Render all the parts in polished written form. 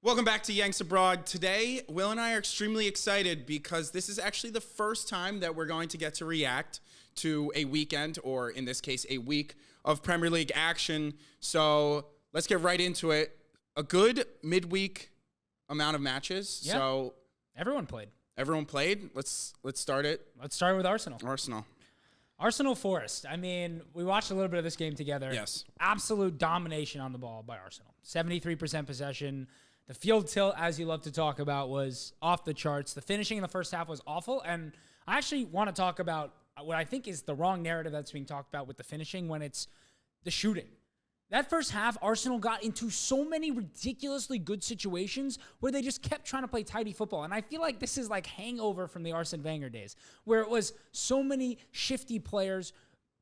Welcome back to Yanks Abroad. Today, Will and I are extremely excited because this is actually the first time that we're going to get to react to a weekend, or in this case, a week of Premier League action. So let's get right into it. A good midweek amount of matches. Yeah. So everyone played. Everyone played. Let's start it. Let's start with Arsenal. Arsenal Forest. I mean, we watched a little bit of this game together. Yes. Absolute domination on the ball by Arsenal. 73% possession. The field tilt, as you love to talk about, was off the charts. The finishing in the first half was awful. And I actually want to talk about what I think is the wrong narrative that's being talked about with the finishing when it's the shooting. That first half, Arsenal got into so many ridiculously good situations where they just kept trying to play tidy football. And I feel like this is like hangover from the Arsene Wenger days, where it was so many shifty players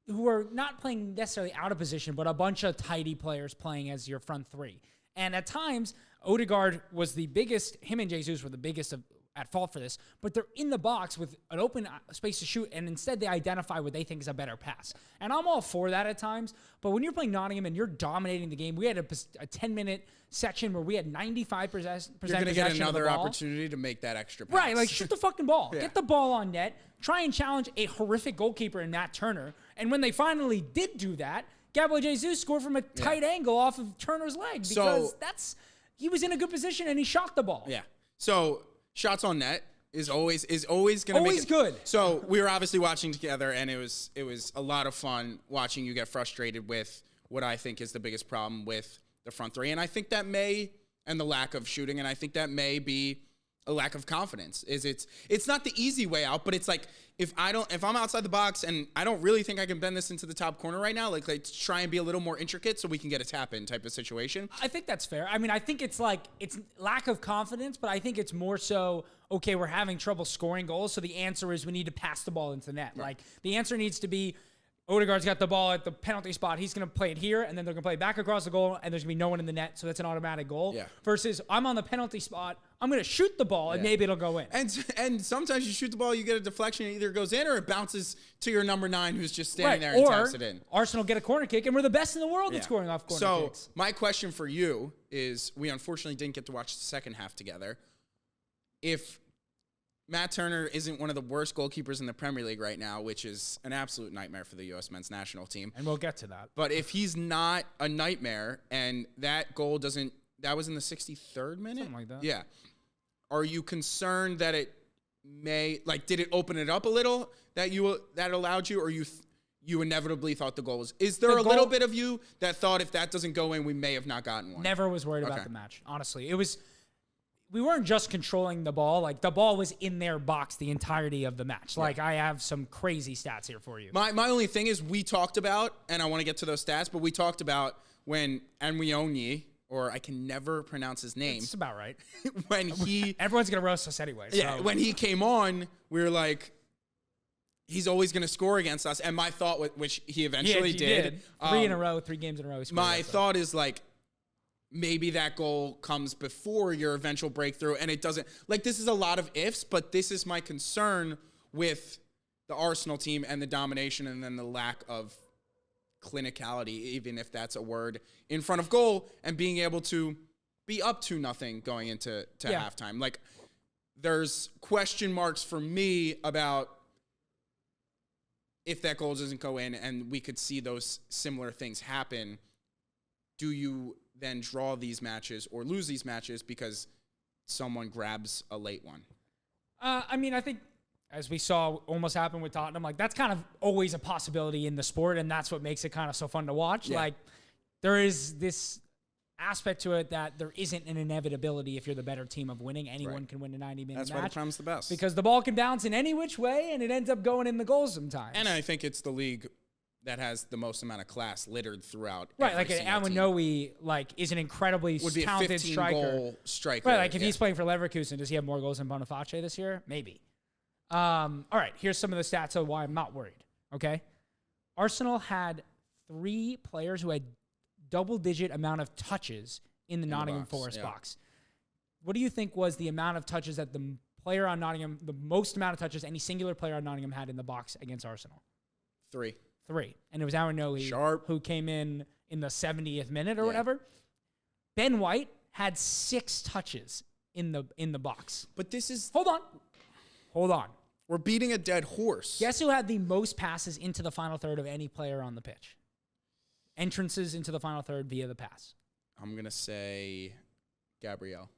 who are not playing necessarily out of position, but a bunch of tidy players playing as your front three. And at times, Odegaard was the biggest, him and Jesus were the biggest at fault for this, but they're in the box with an open space to shoot, and instead they identify what they think is a better pass. And I'm all for that at times, but when you're playing Nottingham and you're dominating the game, we had a 10-minute section where we had 95% possession. You're going to get another opportunity to make that extra pass. Right, like shoot the fucking ball. Yeah. Get the ball on net. Try and challenge a horrific goalkeeper in Matt Turner. And when they finally did do that, Gabriel Jesus scored from a tight angle off of Turner's leg because he was in a good position and he shot the ball. Yeah. So shots on net is always going to always good. So we were obviously watching together, and it was a lot of fun watching you get frustrated with what I think is the biggest problem with the front three, and I think that and the lack of shooting, and I think that may be a lack of confidence. It's not the easy way out, but it's like if I'm outside the box and I don't really think I can bend this into the top corner right now, like let's try and be a little more intricate so we can get a tap in type of situation. I think that's fair. I mean, I think it's lack of confidence, but I think it's more so, okay, we're having trouble scoring goals, so the answer is we need to pass the ball into the net. Right. Like the answer needs to be Odegaard's got the ball at the penalty spot. He's going to play it here, and then they're going to play it back across the goal, and there's going to be no one in the net, so that's an automatic goal. Yeah. Versus I'm on the penalty spot, I'm going to shoot the ball, and maybe it'll go in. And sometimes you shoot the ball, you get a deflection, it either goes in or it bounces to your number 9 who's just standing there and taps it in. Arsenal get a corner kick, and we're the best in the world at scoring off corner kicks. So my question for you is, we unfortunately didn't get to watch the second half together. If Matt Turner isn't one of the worst goalkeepers in the Premier League right now, which is an absolute nightmare for the U.S. men's national team. And we'll get to that. But if he's not a nightmare and that goal that was in the 63rd minute? Something like that. Yeah. Are you concerned that it did it open it up a little that allowed you, or you inevitably thought the goal was? Is there a little bit of you that thought if that doesn't go in, we may have not gotten one? Never was worried about the match, honestly. We weren't just controlling the ball. Like, the ball was in their box the entirety of the match. Like, I have some crazy stats here for you. My only thing is we talked about, and I want to get to those stats, but we talked about when Anwioni, or I can never pronounce his name. It's about right. Everyone's going to roast us anyway. So. Yeah, when he came on, we were like, he's always going to score against us. And my thought, which he eventually did. 3 games in a row. My thought is like, maybe that goal comes before your eventual breakthrough, and it doesn't. Like, this is a lot of ifs, but this is my concern with the Arsenal team and the domination, and then the lack of clinicality, even if that's a word, in front of goal, and being able to be up 2-0 going into halftime. Like, there's question marks for me about if that goal doesn't go in, and we could see those similar things happen. Do you then draw these matches or lose these matches because someone grabs a late one? I mean, I think as we saw almost happen with Tottenham, like that's kind of always a possibility in the sport, and that's what makes it kind of so fun to watch. Yeah. Like, there is this aspect to it that there isn't an inevitability if you're the better team of winning. Anyone can win a 90-minute match. That's why the time's the best. Because the ball can bounce in any which way, and it ends up going in the goals sometimes. And I think it's the league that has the most amount of class littered throughout. Right, like Anwioni, is an incredibly talented goal striker. Right, like if he's playing for Leverkusen, does he have more goals than Boniface this year? Maybe. All right, here's some of the stats of why I'm not worried. Okay, Arsenal had 3 players who had double-digit amount of touches in the Nottingham Forest box. What do you think was the amount of touches that the player on Nottingham, the most amount of touches any singular player on Nottingham had in the box against Arsenal? 3. And it was Anwioni who came in the 70th minute or whatever. Ben White had 6 touches in the box. But this is... Hold on. We're beating a dead horse. Guess who had the most passes into the final third of any player on the pitch? Entrances into the final third via the pass. I'm going to say Gabriel.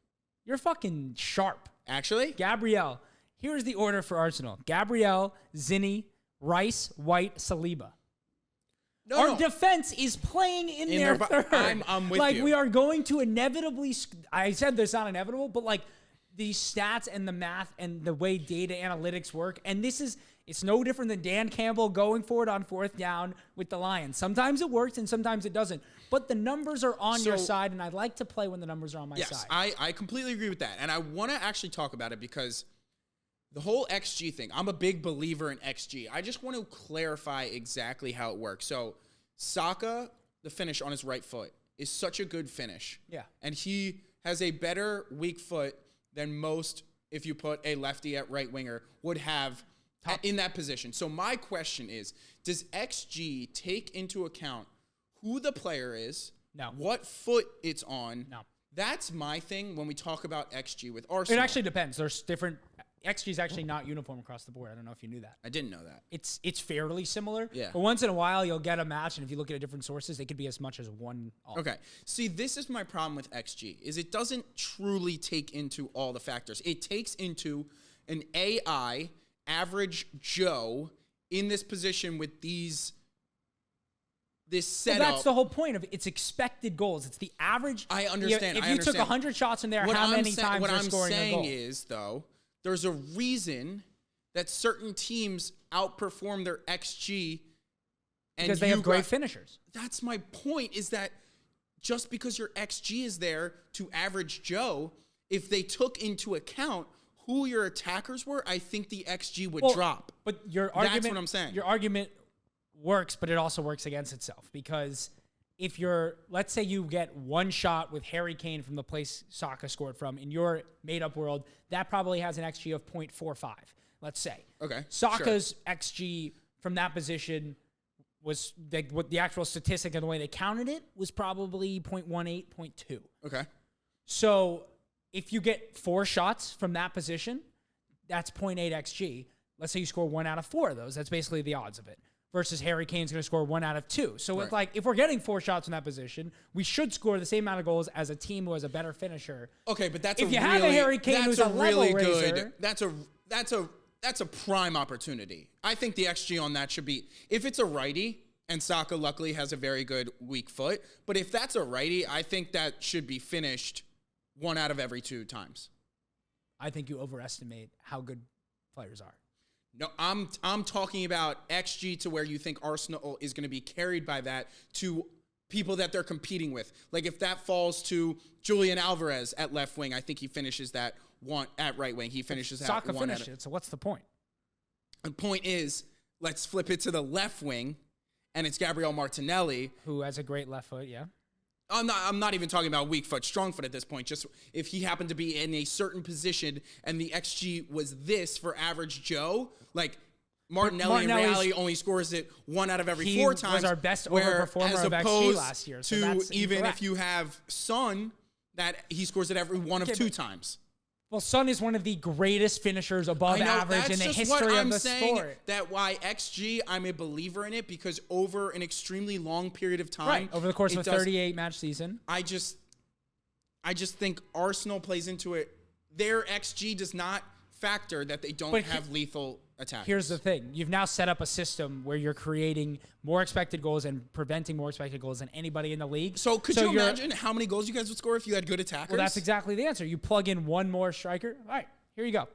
You're fucking sharp. Actually? Gabriel. Here's the order for Arsenal. Gabriel, Zinni, Rice, White, Saliba. Our defense is playing in their third. I'm with you. We are going to inevitably... I said this not inevitable, but the stats and the math and the way data analytics work, and it's no different than Dan Campbell going for it on 4th down with the Lions. Sometimes it works and sometimes it doesn't. But the numbers are on your side, and I like to play when the numbers are on my side. Yes, I completely agree with that. And I want to actually talk about it because the whole XG thing, I'm a big believer in XG. I just want to clarify exactly how it works. So Saka, the finish on his right foot, is such a good finish. Yeah. And he has a better weak foot than most, if you put a lefty at right winger, would have in that position. So my question is, does XG take into account who the player is, No. what foot it's on? No. That's my thing when we talk about XG with Arsenal. It actually depends. There's different... XG is actually not uniform across the board. I don't know if you knew that. I didn't know that. It's fairly similar. Yeah. But once in a while, you'll get a match, and if you look at different sources, they could be as much as 1 off. Okay. See, this is my problem with XG, is it doesn't truly take into all the factors. It takes into an AI, average Joe, in this position with this setup. Well, that's the whole point of it. It's expected goals. It's the average. I understand. If you took 100 shots in there, how many times what they're I'm scoring a goal? saying is, though, there's a reason that certain teams outperform their XG. Because they have great finishers. That's my point, is that just because your XG is there to average Joe, if they took into account who your attackers were, I think the XG would drop. But your argument, that's what I'm saying. Your argument works, but it also works against itself, because if let's say you get 1 shot with Harry Kane from the place Saka scored from in your made-up world, that probably has an XG of 0.45, let's say. Okay. Saka's XG from that position was, what the actual statistic and the way they counted it was probably 0.18, 0.2. Okay. So if you get 4 shots from that position, that's 0.8 XG. Let's say you score 1 out of 4 of those. That's basically the odds of it. Versus Harry Kane's going to score 1 out of 2. So if we're getting 4 shots in that position, we should score the same amount of goals as a team who has a better finisher. Okay, but that's if you have a Harry Kane who's a level raiser, that's a prime opportunity. I think the XG on that should be, if it's a righty, and Saka luckily has a very good weak foot, but if that's a righty, I think that should be finished 1 out of every 2 times. I think you overestimate how good players are. No, I'm talking about XG to where you think Arsenal is going to be carried by that to people that they're competing with. Like if that falls to Julian Alvarez at left wing, I think he finishes that 1 at right wing. He finishes that Saka 1 finished it. So what's the point? The point is, let's flip it to the left wing, and it's Gabriel Martinelli, who has a great left foot. Yeah. I'm not even talking about weak foot, strong foot at this point. Just if he happened to be in a certain position and the XG was this for average Joe, like Martinelli in reality only scores it 1 out of every 4 times. He was our best overperformer of XG last year. So that's even incorrect. if you have Son, that he scores it every 1 of 2 times. Well, Son is one of the greatest finishers above average in the history of the sport. That why XG, I'm a believer in it, because over an extremely long period of time, right, over the course of a 38 match season, I just think Arsenal plays into it. Their XG does not factor that they don't have lethal attacks. Here's the thing. You've now set up a system where you're creating more expected goals and preventing more expected goals than anybody in the league. So could you imagine how many goals you guys would score if you had good attackers? Well, that's exactly the answer. You plug in 1 more striker. All right, here you go.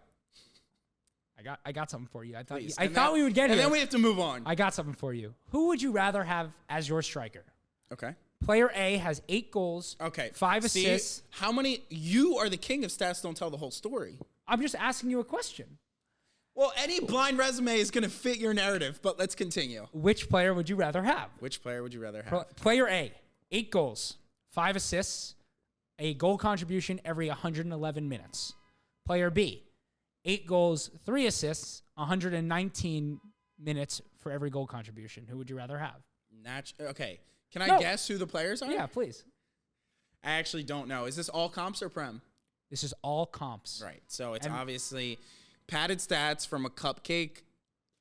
I got something for you. I thought we would get here. And then we have to move on. I got something for you. Who would you rather have as your striker? Okay. Player A has 8 goals. Okay. 5 assists. How many? You are the king of stats. Don't tell the whole story. I'm just asking you a question. Well, any blind resume is going to fit your narrative, but let's continue. Which player would you rather have? Which player would you rather have? Player A, 8 goals, 5 assists, a goal contribution every 111 minutes. Player B, 8 goals, 3 assists, 119 minutes for every goal contribution. Who would you rather have? Okay. Can I guess who the players are? Yeah, please. I actually don't know. Is this all comps or prem? This is all comps. Right. So it's obviously padded stats from a cupcake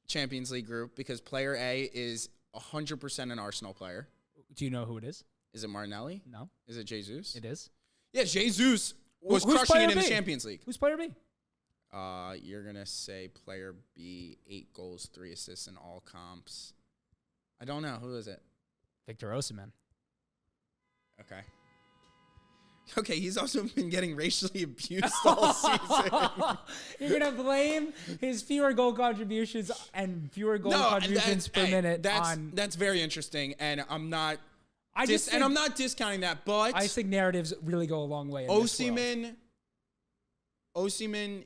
Champions League group because player A is 100% an Arsenal player. Do you know who it is? Is it Martinelli? No. Is it Jesus? It is. Yeah, Jesus was Who's crushing it in player the B? Champions League. Who's player B? You're going to say player B, 8 goals, 3 assists in all comps. I don't know. Who is it? Victor Osimhen. Okay. Okay, he's also been getting racially abused all season. You're going to blame his fewer goal contributions and fewer goal contributions per minute on... That's very interesting, and I'm not... I'm not discounting that, but... I think narratives really go a long way in Osimhen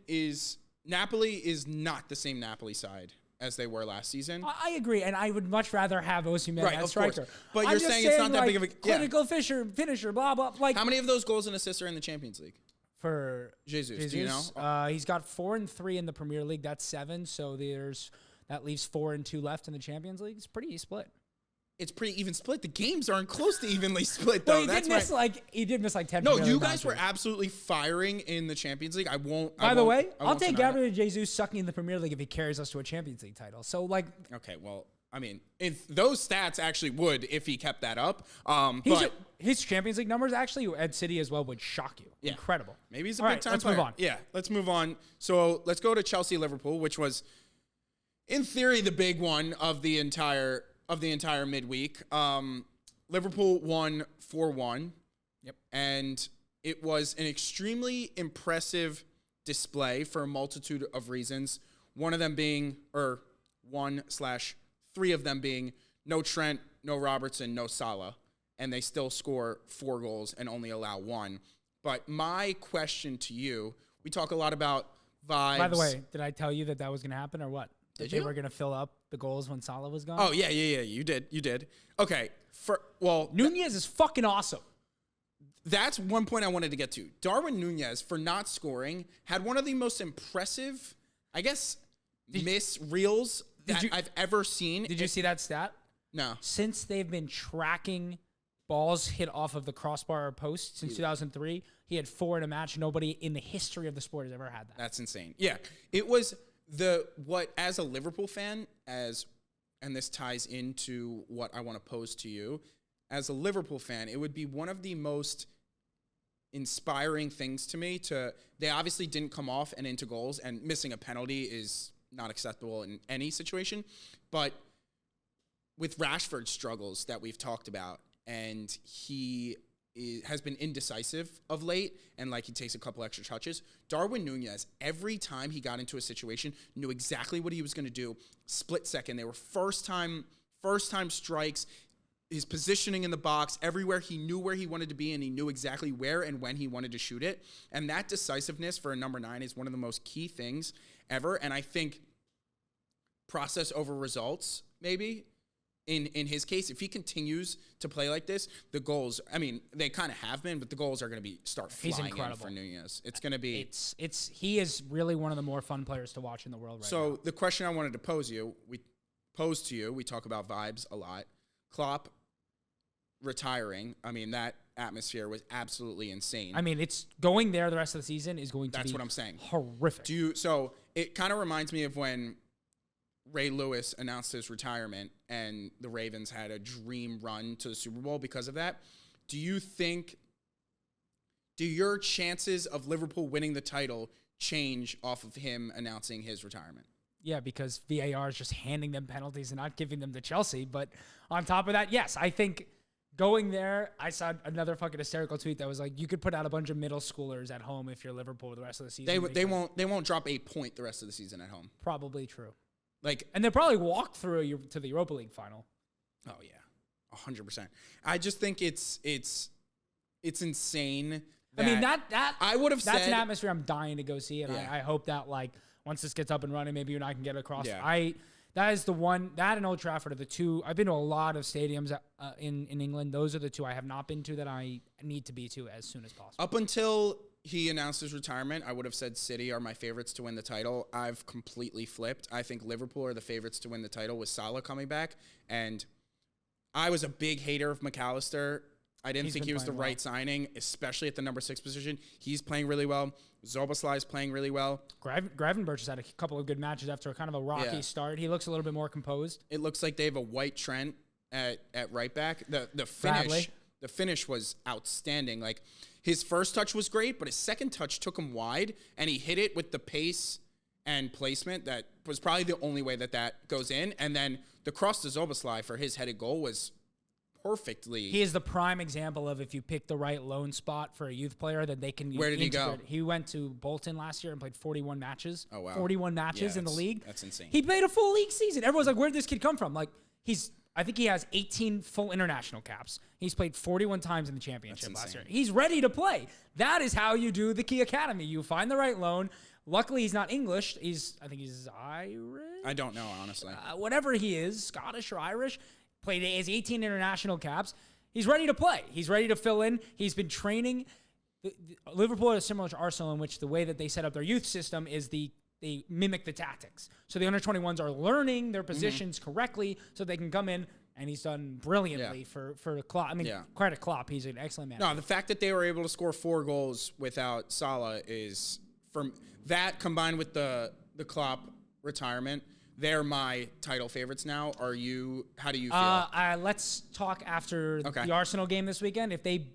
is... Napoli is not the same Napoli side as they were last season. I agree, and I would much rather have Osimhen as striker. Course. But you're saying it's not that big of a... Clinical finisher, blah, blah. How many of those goals and assists are in the Champions League? For Jesus, do you know? He's got 4 and 3 in the Premier League. That's 7, so that leaves 4 and 2 left in the Champions League. It's pretty split. It's pretty even split. The games aren't close to evenly split, though. Well, he did miss like 10. No, you guys were absolutely firing in the Champions League. By the way, I'll take Gabriel Jesus sucking in the Premier League if he carries us to a Champions League title. So, like... Okay, well, I mean, if those stats actually would if he kept that up. His Champions League numbers actually at City as well would shock you. Yeah. Incredible. Maybe he's a big-time player. Let's move on. Yeah, let's move on. So let's go to Chelsea-Liverpool, which was, in theory, the big one of the entire midweek. Liverpool won 4-1. Yep. And it was an extremely impressive display for a multitude of reasons. One of them being, or 1/3 of them being no Trent, no Robertson, no Salah. And they still score 4 goals and only allow 1. But my question to you, we talk a lot about vibes. By the way, did I tell you that was going to happen or what? Did they were going to fill up the goals when Salah was gone? Oh, yeah. You did. Okay. Nunez is fucking awesome. That's one point I wanted to get to. Darwin Nunez, for not scoring, had one of the most impressive, I guess, miss reels that I've ever seen. Did you see that stat? No. Since they've been tracking balls hit off of the crossbar or post since 2003, he had 4 in a match. Nobody in the history of the sport has ever had that. That's insane. Yeah. It was as a Liverpool fan, and this ties into what I want to pose to you, as a Liverpool fan, it would be one of the most inspiring things to me they obviously didn't come off and into goals, and missing a penalty is not acceptable in any situation, but with Rashford's struggles that we've talked about, and he has been indecisive of late, and he takes a couple extra touches. Darwin Nunez, every time he got into a situation, knew exactly what he was going to do. Split second, they were first time strikes. His positioning in the box, everywhere he knew where he wanted to be, and he knew exactly where and when he wanted to shoot it. And that decisiveness for a number 9 is one of the most key things ever. And I think process over results, maybe. In his case, if he continues to play like this, the goals, I mean, they kind of have been, but the goals are going to start flying in for Nunez. It's going to be... He is really one of the more fun players to watch in the world right now. So the question I wanted to pose to you, we talk about vibes a lot. Klopp retaring, I mean, that atmosphere was absolutely insane. I mean, it's going there the rest of the season is going to be... That's what I'm saying. Horrific. So it kind of reminds me of when Ray Lewis announced his retirement and the Ravens had a dream run to the Super Bowl because of that. Do your chances of Liverpool winning the title change off of him announcing his retirement? Yeah, because VAR is just handing them penalties and not giving them to Chelsea. But on top of that, yes, I think going there, I saw another fucking hysterical tweet that was like, you could put out a bunch of middle schoolers at home if you're Liverpool the rest of the season. They won't drop a point the rest of the season at home. Probably true. And they'll probably walk through to the Europa League final. Oh yeah, 100%. I just think it's insane. I would have said that's an atmosphere I'm dying to go see, and I hope that once this gets up and running, maybe you and I can get across. Yeah. That is the one. That and Old Trafford are the two. I've been to a lot of stadiums in England. Those are the two I have not been to that I need to be to as soon as possible. Up until he announced his retirement, I would have said City are my favorites to win the title. I've completely flipped. I think Liverpool are the favorites to win the title with Salah coming back. And I was a big hater of McAllister I didn't think he was the right signing, especially at the number 6 position. He's playing really well. Zoboslai's playing really well. Gravenberch has had a couple of good matches after a kind of a rocky start. He looks a little bit more composed. It looks like they have a White Trent at right back. The finish was outstanding. Like, his first touch was great, but his second touch took him wide, and he hit it with the pace and placement that was probably the only way that goes in. And then the cross to Zoboslai for his headed goal was perfectly. He is the prime example of if you pick the right loan spot for a youth player, that they can. Where did he go? He went to Bolton last year and played 41 matches. Oh, wow. 41 matches in the league. That's insane. He played a full league season. Everyone's like, where did this kid come from? Like, I think he has 18 full international caps. He's played 41 times in the championship last year. He's ready to play. That is how you do the Key Academy. You find the right loan. Luckily, he's not English. I think he's Irish. I don't know, honestly. Whatever he is, Scottish or Irish. Played his 18 international caps. He's ready to play. He's ready to fill in. He's been training. Liverpool is similar to Arsenal, in which the way that they set up their youth system is they mimic the tactics. So the under-21s are learning their positions correctly so they can come in, and he's done brilliantly for Klopp. I mean, credit Klopp. He's an excellent man. No, the fact that they were able to score 4 goals without Salah is, from that combined with the Klopp retirement, they're my title favorites now. How do you feel? Let's talk after the Arsenal game this weekend. If they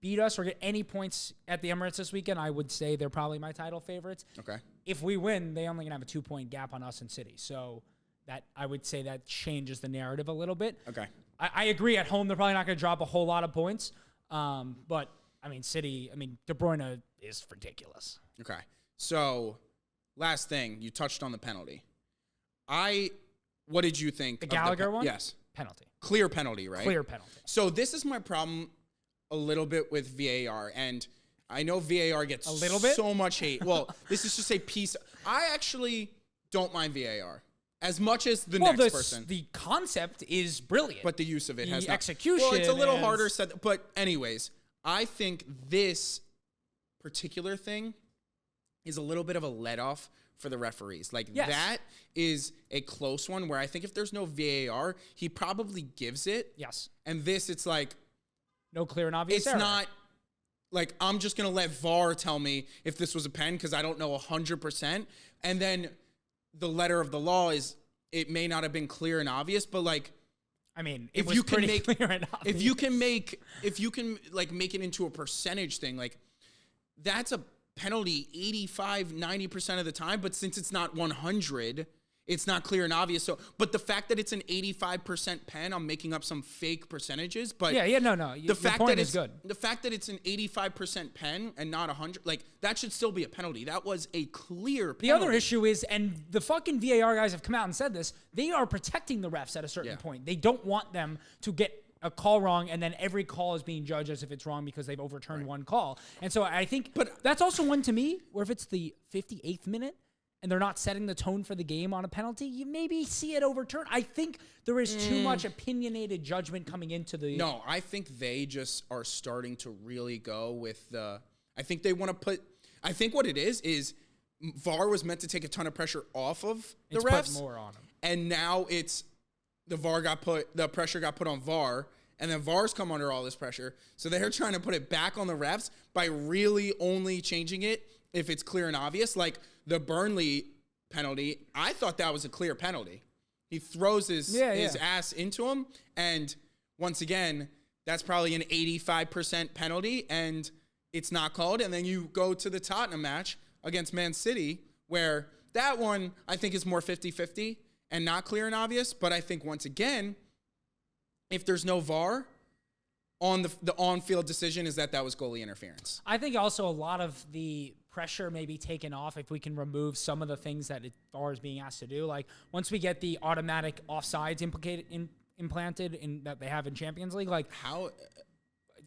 beat us or get any points at the Emirates this weekend, I would say they're probably my title favorites. Okay. If we win, they only gonna have a 2-point gap on us and City. So that, I would say, that changes the narrative a little bit. Okay. I agree. At home, they're probably not gonna drop a whole lot of points. But I mean, City. I mean, De Bruyne is ridiculous. Okay. So, last thing, you touched on the penalty. What did you think? The Gallagher one? Yes. Penalty. Clear penalty, right? Clear penalty. So this is my problem a little bit with VAR, and I know VAR gets so much hate. Well, this is just a piece. I actually don't mind VAR as much as the next person. The concept is brilliant. But the use of it has not. Execution. Well, it's a little harder said. But anyways, I think this particular thing is a little bit of a let-off for the referees. That is a close one where I think if there's no VAR, he probably gives it. Yes. And this, it's like, no clear and obvious error. It's not like I'm just going to let VAR tell me if this was a pen because I don't know 100%. And then the letter of the law is it may not have been clear and obvious, but like, I mean, it was pretty clear and obvious. If you can make it into a percentage thing, like that's a penalty 85-90% of the time, but since it's not 100, it's not clear and obvious. So, but the fact that it's an 85% pen, I'm making up some fake percentages. But no. The point is good. The fact that it's an 85% pen and not 100, like that should still be a penalty. That was a clear penalty. The other issue is, and the fucking VAR guys have come out and said this, they are protecting the refs at a certain point. They don't want them to get a call wrong, and then every call is being judged as if it's wrong because they've overturned one call. And so I think, but that's also one to me where if it's the 58th minute and they're not setting the tone for the game on a penalty, you maybe see it overturned. I think there is too much opinionated judgment coming into the. No, I think they just are starting to really go with the. I think they want to put. I think what it is VAR was meant to take a ton of pressure off of the refs, put more on them, and now it's. The pressure got put on VAR, and then VAR's come under all this pressure. So they're trying to put it back on the refs by really only changing it if it's clear and obvious. Like the Burnley penalty, I thought that was a clear penalty. He throws his ass into him, and once again, that's probably an 85% penalty, and it's not called. And then you go to the Tottenham match against Man City, where that one I think is more 50-50. And not clear and obvious, but I think once again, if there's no VAR, on the on-field decision is that was goalie interference. I think also a lot of the pressure may be taken off if we can remove some of the things that VAR is being asked to do. Like once we get the automatic offsides implanted in that they have in Champions League, like how.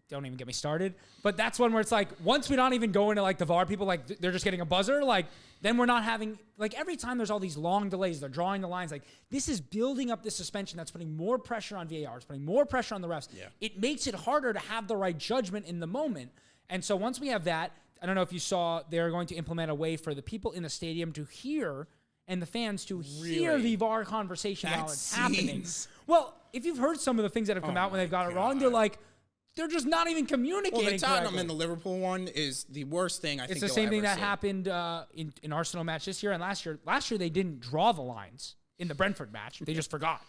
Don't even get me started. But that's one where it's like, once we don't even go into like the VAR, people like they're just getting a buzzer. Like then we're not having, like every time there's all these long delays, they're drawing the lines. Like this is building up this suspension that's putting more pressure on VAR. It's putting more pressure on the refs. Yeah. It makes it harder to have the right judgment in the moment. And so once we have that, I don't know if you saw, they're going to implement a way for the people in the stadium to hear and the fans to hear the VAR conversation while it's happening. Well, if you've heard some of the things that have come out when they've got it wrong, they're like, they're just not even communicating. Well, the Tottenham correctly. and the Liverpool one is the worst thing I think. It's the same thing that happened in Arsenal match this year and last year. Last year they didn't draw the lines in the Brentford match. They just forgot.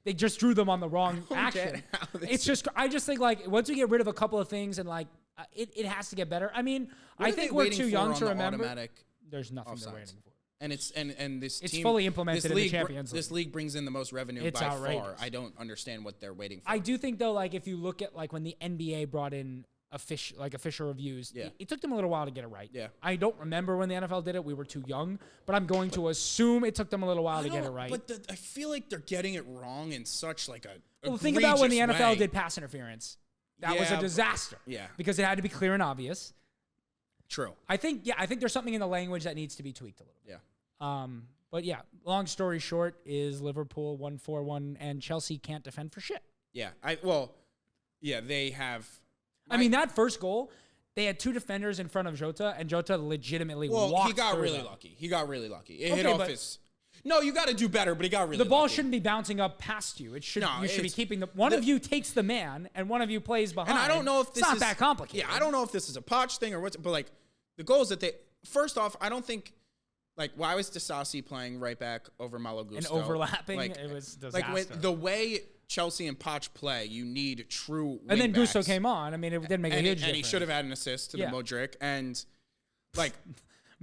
They just drew them on the wrong action. It's just I just think like once we get rid of a couple of things and like it has to get better. I mean, I think we're too young to remember. There's nothing they're waiting for. And this it's team, fully implemented in the Champions League. This league brings in the most revenue by far. I don't understand what they're waiting for. I do think though, like if you look at like when the NBA brought in official reviews, it took them a little while to get it right. Yeah. I don't remember when the NFL did it. We were too young, but I'm going to assume it took them a little while to get it right. But I feel like they're getting it wrong in such like a well, think about when the NFL way. did pass interference. That was a disaster. Yeah. Because it had to be clear and obvious. True. I think there's something in the language that needs to be tweaked a little bit. Yeah. But yeah, long story short is Liverpool 1-4-1 and Chelsea can't defend for shit. Yeah. They have. I mean, that first goal, they had two defenders in front of Jota, and Jota legitimately walked he got through really them. lucky. He got really lucky. It hit off his. No, you got to do better, but he got really lucky. The ball shouldn't be bouncing up past you. It should. You should be keeping one of you takes the man, and one of you plays behind. And I don't know if this it's not that complicated. Yeah, I don't know if this is a Poch thing or what's. But like the goals that they. First off, I don't think. Like, why was Disasi playing right back over Malo Gusto? And overlapping, it was disaster. Like, the way Chelsea and Poch play, you need true And then wing-backs. Gusto came on. I mean, it didn't make a huge difference. And he should have had an assist to the Modric. And, like...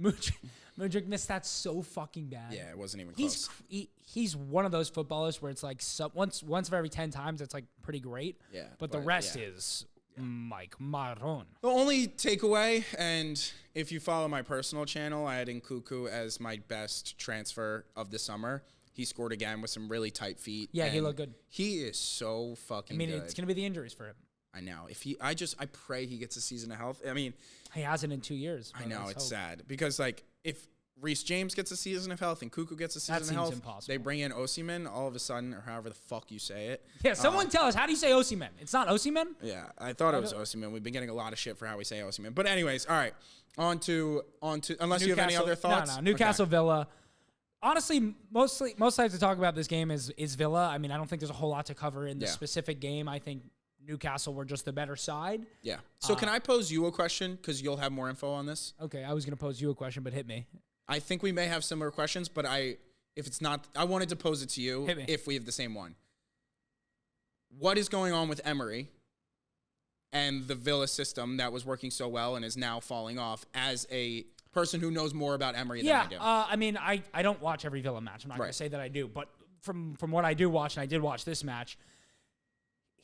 Modric missed that so fucking bad. Yeah, it wasn't even close. He's one of those footballers where it's like once for every 10 times, it's like pretty great. Yeah. But the rest is... Mike Marron. The only takeaway, and if you follow my personal channel, I had Nkuku as my best transfer of the summer. He scored again with some really tight feet. Yeah, he looked good. He is so fucking good. It's going to be the injuries for him. I know. I pray he gets a season of health. I mean, he hasn't in 2 years. I know, it's sad. Because, like, if Reece James gets a season of health and Nkuku gets a season of health, impossible. They bring in Osimhen all of a sudden, or however the fuck you say it. Yeah, someone tell us, how do you say Osimhen? It's not Osimhen? Yeah, I thought it was Osimhen. We've been getting a lot of shit for how we say Osimhen. But anyways, all right. On to unless you have any other thoughts. No, Newcastle Villa. Honestly, mostly I have to talk about this game is Villa. I mean, I don't think there's a whole lot to cover in the specific game. I think Newcastle were just the better side. Yeah. So can I pose you a question? Because you'll have more info on this. Okay, I was going to pose you a question, but hit me. I think we may have similar questions, but if it's not, I wanted to pose it to you if we have the same one. What is going on with Emery and the Villa system that was working so well and is now falling off as a person who knows more about Emery than I do? I mean, I don't watch every Villa match. I'm not going to say that I do, but from what I do watch, and I did watch this match,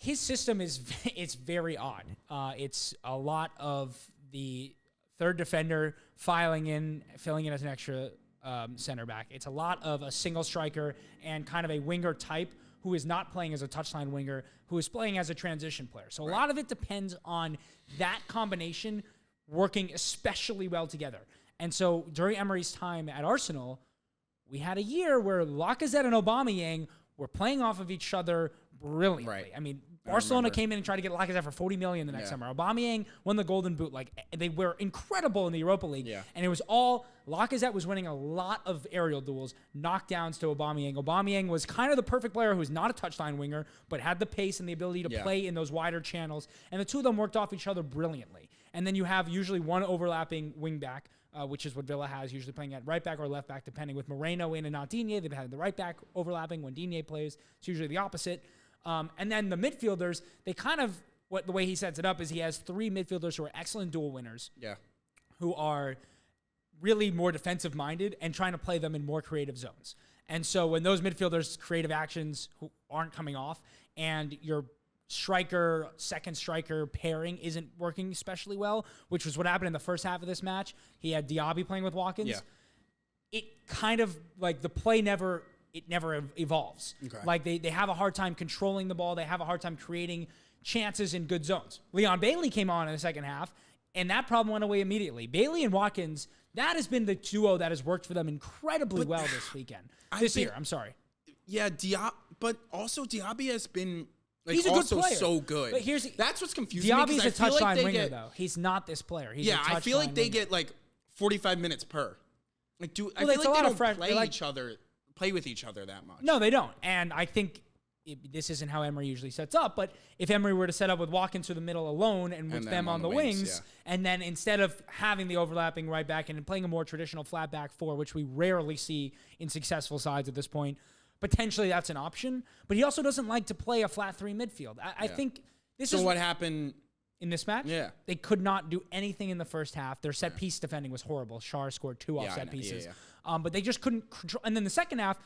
his system is very odd. It's a lot of the third defender filling in as an extra center back. It's a lot of a single striker and kind of a winger type who is not playing as a touchline winger, who is playing as a transition player. So a lot of it depends on that combination working especially well together. And so during Emery's time at Arsenal, we had a year where Lacazette and Aubameyang were playing off of each other brilliantly. Right. I mean, Barcelona came in and tried to get Lacazette for $40 million the next summer. Aubameyang won the Golden Boot. Like, they were incredible in the Europa League. Yeah. And it was all Lacazette was winning a lot of aerial duels, knockdowns to Aubameyang. Aubameyang was kind of the perfect player who was not a touchline winger, but had the pace and the ability to play in those wider channels. And the two of them worked off each other brilliantly. And then you have usually one overlapping wing back, which is what Villa has, usually playing at right back or left back, depending. With Moreno in and not Digne, they've had the right back overlapping. When Digne plays, it's usually the opposite. And then the midfielders, they kind of, the way he sets it up is he has three midfielders who are excellent duel winners. Yeah. Who are really more defensive-minded and trying to play them in more creative zones. And so when those midfielders' creative actions who aren't coming off and your second striker pairing isn't working especially well, which was what happened in the first half of this match. He had Diaby playing with Watkins. Yeah. It kind of, like, the play never evolves. Okay. Like, they have a hard time controlling the ball. They have a hard time creating chances in good zones. Leon Bailey came on in the second half, and that problem went away immediately. Bailey and Watkins, that has been the duo that has worked for them incredibly well this weekend. This year, I'm sorry. Yeah, but also Diaby has been... Like, he's a good player. So good. But that's what's confusing me. Diaby's a touchline winger, though. He's not this player. He's I feel like they get like 45 minutes per. Like, I feel like they don't play with each other that much. No, they don't. And I think this isn't how Emery usually sets up, but if Emery were to set up with Watkins through the middle alone and with them on the wings, and then instead of having the overlapping right back and playing a more traditional flat back four, which we rarely see in successful sides at this point, potentially that's an option. But he also doesn't like to play a flat three midfield. I think this is what happened in this match. Yeah. They could not do anything in the first half. Their set piece defending was horrible. Shar scored 2 off set pieces. But they just couldn't control. And then the second half,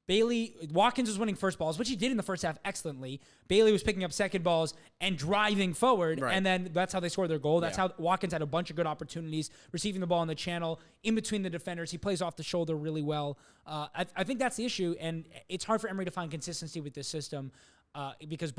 Watkins was winning first balls, which he did in the first half excellently. Bailey was picking up second balls and driving forward, and then that's how they scored their goal. That's how Watkins had a bunch of good opportunities, receiving the ball in the channel, in between the defenders. He plays off the shoulder really well. I think that's the issue, and it's hard for Emery to find consistency with this system because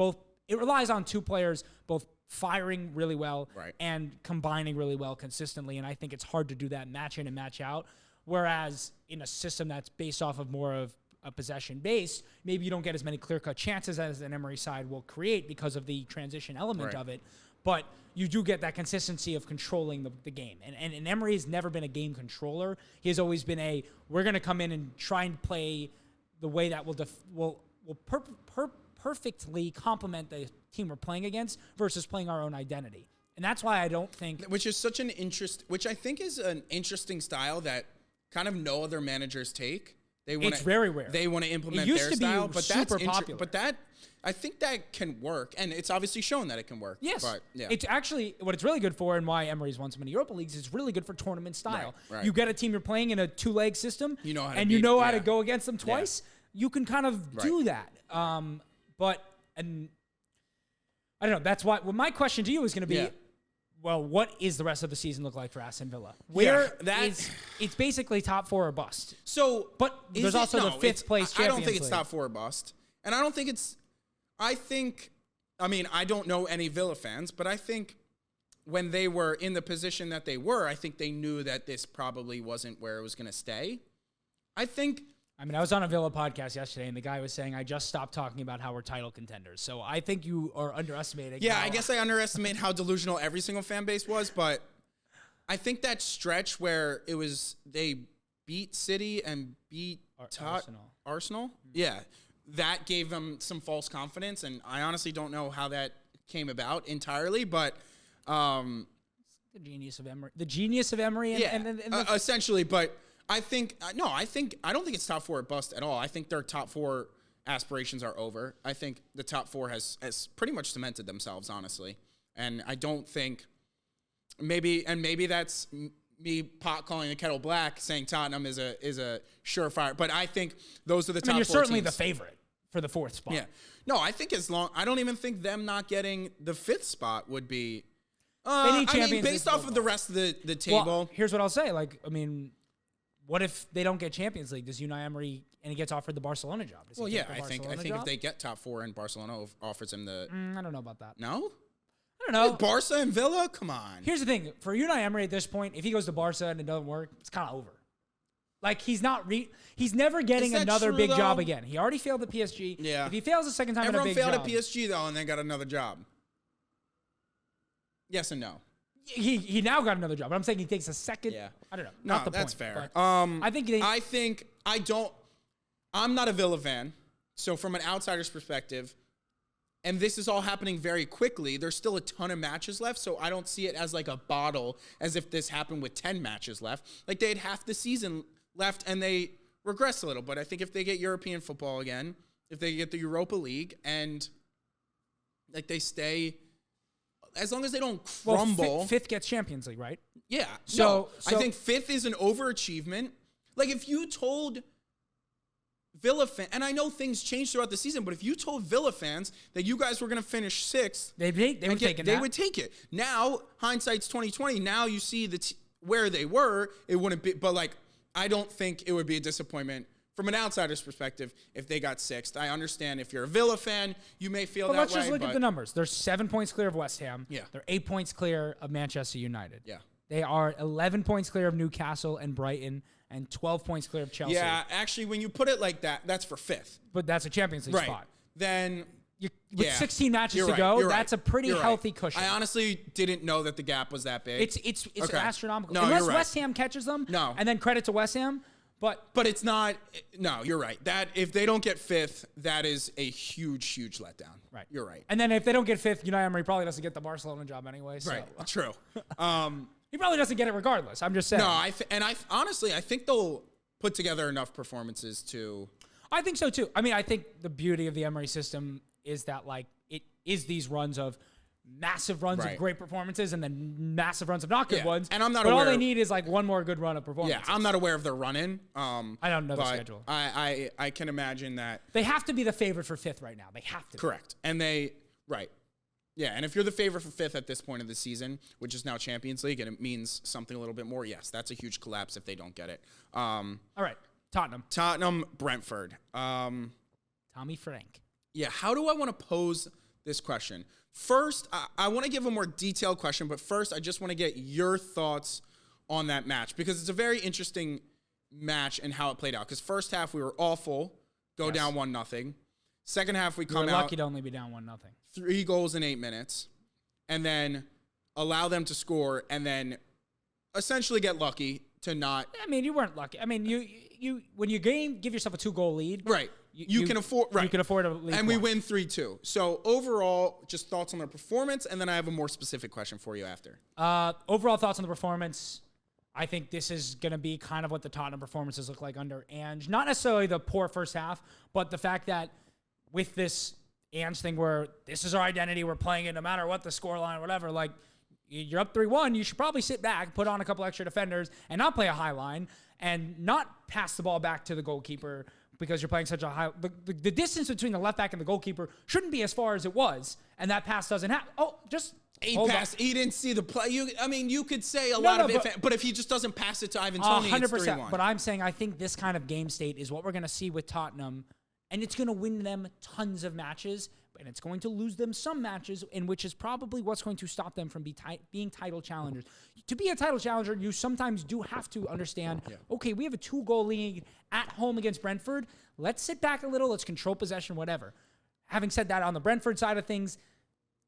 it relies on two players both firing really well and combining really well consistently, and I think it's hard to do that match in and match out, whereas in a system that's based off of more of a possession base, maybe you don't get as many clear-cut chances as an Emery side will create because of the transition element of it, but you do get that consistency of controlling the game. And Emery has never been a game controller. He has always been we're going to come in and try and play the way that will perfectly complement the team we're playing against versus playing our own identity. And that's why I don't think... Which I think is an interesting style that kind of no other managers take. It's very rare. They want to implement their style, but that's popular. But I think that can work, and it's obviously shown that it can work. Yes, but, it's actually what it's really good for, and why Emery's won so many Europa Leagues. It's really good for tournament style. Right. You get a team you're playing in a 2-leg system, you know how to go against them twice. You can kind of do that. But I don't know. That's why. Well, my question to you is going to be. Well, what is the rest of the season look like for Aston Villa? It's basically top 4 or bust. So, but there's also the 5th place Champions I don't think it's League. top 4 or bust, and I don't think it's. I don't know any Villa fans, but I think when they were in the position that they were, I think they knew that this probably wasn't where it was going to stay. I was on a Villa podcast yesterday, and the guy was saying, I just stopped talking about how we're title contenders. So I think you are underestimating. Yeah, I guess I underestimate how delusional every single fan base was, but I think that stretch where they beat City and beat Arsenal. Yeah, that gave them some false confidence, and I honestly don't know how that came about entirely, but... the genius of Emery. Essentially, but... I don't think it's top 4 or bust at all. I think their top 4 aspirations are over. I think the top 4 has pretty much cemented themselves, honestly. And I don't think maybe that's me pot calling the kettle black, saying Tottenham is a surefire. But I think those are the top 4 you're certainly teams. The favorite for the 4th spot. Yeah. No, I think I don't even think them not getting the 5th spot would be. Based off of the rest of the table. Well, here's what I'll say. What if they don't get Champions League? Does Unai Emery and he gets offered the Barcelona job? I think if they get top 4 and Barcelona offers him the... I don't know about that. No? I don't know. Barca and Villa? Come on. Here's the thing. For Unai Emery at this point, if he goes to Barca and it doesn't work, it's kind of over. He's never getting another big job again. He already failed at PSG. Yeah. If he fails a second time Everyone at a big job... Everyone failed at PSG, though, and then got another job. Yes and no. He now got another job, but I'm saying he takes a second. Yeah. I don't know. No, not the that's point, fair. I'm not a Villa fan, so from an outsider's perspective, and this is all happening very quickly, there's still a ton of matches left, so I don't see it as like a bottle, as if this happened with 10 matches left. Like, they had half the season left, and they regress a little, but I think if they get European football again, if they get the Europa League, and they stay... As long as they don't crumble. Well, 5th gets Champions League, right? Yeah. So I think 5th is an overachievement. If you told Villa fans, and I know things change throughout the season, but if you told Villa fans that you guys were going to finish 6th, they would take it. Now, hindsight's 2020. Now you see where they were. It wouldn't be, but I don't think it would be a disappointment. From an outsider's perspective, if they got 6th, I understand if you're a Villa fan, you may feel that way. Let's just look at the numbers. They're 7 points clear of West Ham. Yeah. They're 8 points clear of Manchester United. Yeah. They are 11 points clear of Newcastle and Brighton, and 12 points clear of Chelsea. Yeah, actually, when you put it like that, that's for 5th. But that's a Champions League spot. Then... With 16 matches to go, that's a pretty healthy cushion. I honestly didn't know that the gap was that big. It's astronomical. No, Unless West Ham catches them. No. And then credit to West Ham. But it's not. No, you're right. That if they don't get fifth, that is a huge letdown. Right. You're right. And then if they don't get fifth, Unai Emery probably doesn't get the Barcelona job anyway. So. Right. True. He probably doesn't get it regardless. I'm just saying. No, honestly, I think they'll put together enough performances to. I think so too. I mean, I think the beauty of the Emery system is that like it is these runs of massive runs of great performances and then massive runs of not good ones. And I'm not but aware. all they need is like one more good run of performances. Yeah, I'm not aware of their run-in. I don't know the schedule. I can imagine that they have to be the favorite for fifth right now. They have to. Correct. And yeah, and if you're the favorite for fifth at this point of the season, which is now Champions League, and it means something a little bit more, yes, that's a huge collapse if they don't get it. All right, Tottenham, Brentford. Tommy Frank. Yeah, how do I want to pose this question? First, I want to give a more detailed question, but first, I just want to get your thoughts on that match because it's a very interesting match and how it played out. Because first half, we were awful, down 1-0. Second half, we come out. Lucky to only be down 1-0. 3 goals in 8 minutes, and then allow them to score, and then essentially get lucky to not. I mean, you weren't lucky. I mean, you when you give yourself a 2-goal lead, right? You can afford right. You can afford a lead, and we win 3-2. So overall, just thoughts on their performance, and then I have a more specific question for you after. Overall thoughts on the performance. I think this is going to be kind of what the Tottenham performances look like under Ange. Not necessarily the poor first half, but the fact that with this Ange thing where this is our identity, we're playing it no matter what the scoreline, whatever, like you're up 3-1, you should probably sit back, put on a couple extra defenders, and not play a high line, and not pass the ball back to the goalkeeper because you're playing such a high... The distance between the left back and the goalkeeper shouldn't be as far as it was, and that pass doesn't happen. Oh, just... He didn't see the play. You could say a lot of it, but if he just doesn't pass it to Ivan Toney, 100%. It's 3-1. But I'm saying I think this kind of game state is what we're going to see with Tottenham, and it's going to win them tons of matches, and it's going to lose them some matches, in which is probably what's going to stop them from being title challengers. To be a title challenger, you sometimes do have to understand, okay, we have a 2-goal lead at home against Brentford. Let's sit back a little. Let's control possession, whatever. Having said that, on the Brentford side of things,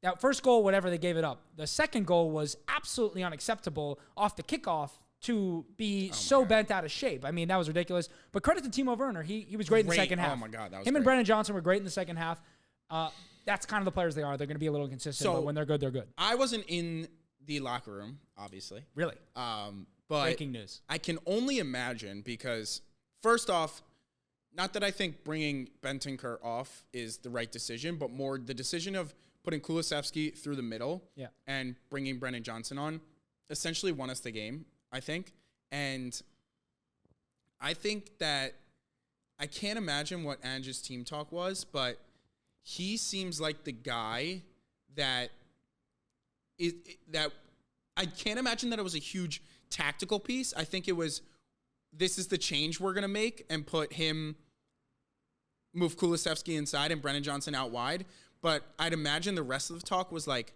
that first goal, whatever, they gave it up. The second goal was absolutely unacceptable off the kickoff to be bent out of shape. I mean, that was ridiculous. But credit to Timo Werner. He was great in the second half. Oh, my God, that was Him great. And Brennan Johnson were great in the second half. That's kind of the players they are. They're going to be a little inconsistent, but when they're good, they're good. I wasn't in the locker room, obviously. Really? But breaking news. I can only imagine because, first off, not that I think bringing Bentancur off is the right decision, but more the decision of putting Kulusevski through the middle and bringing Brennan Johnson on essentially won us the game, I think. And I think that I can't imagine what Ange's team talk was, but he seems like the guy that I can't imagine that it was a huge tactical piece. I think it was, this is the change we're going to make and move Kulusevski inside and Brennan Johnson out wide. But I'd imagine the rest of the talk was like,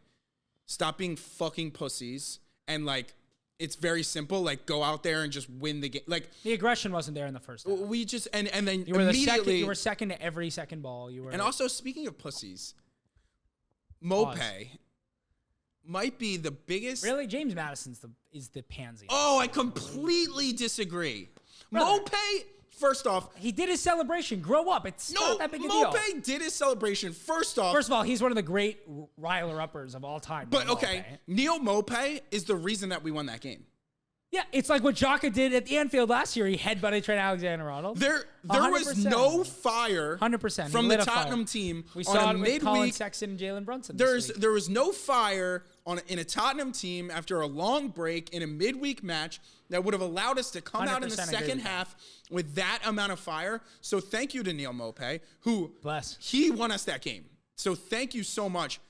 stop being fucking pussies. And like, it's very simple. Like, go out there and just win the game. Like, the aggression wasn't there in the first half. We just, and then you were immediately. You were second to every second ball. And also, speaking of pussies, Mopé might be the biggest. Really? James Madison is the pansy. Oh, I completely disagree. Mopé. First off, he did his celebration. Grow up. It's not that big a deal. Mopé did his celebration. First of all, he's one of the great riler-uppers of all time. But okay, Neil Mopé is the reason that we won that game. Yeah, it's like what Xhaka did at the Anfield last year. He headbutted Trent Alexander-Arnold. There was no fire 100% from the Tottenham team. We saw it with Colin Sexton and Jalen Brunson There was no fire in a Tottenham team after a long break in a midweek match that would have allowed us to come out in the second half with that amount of fire. So thank you to Neil Mopé, who he won us that game. So thank you so much.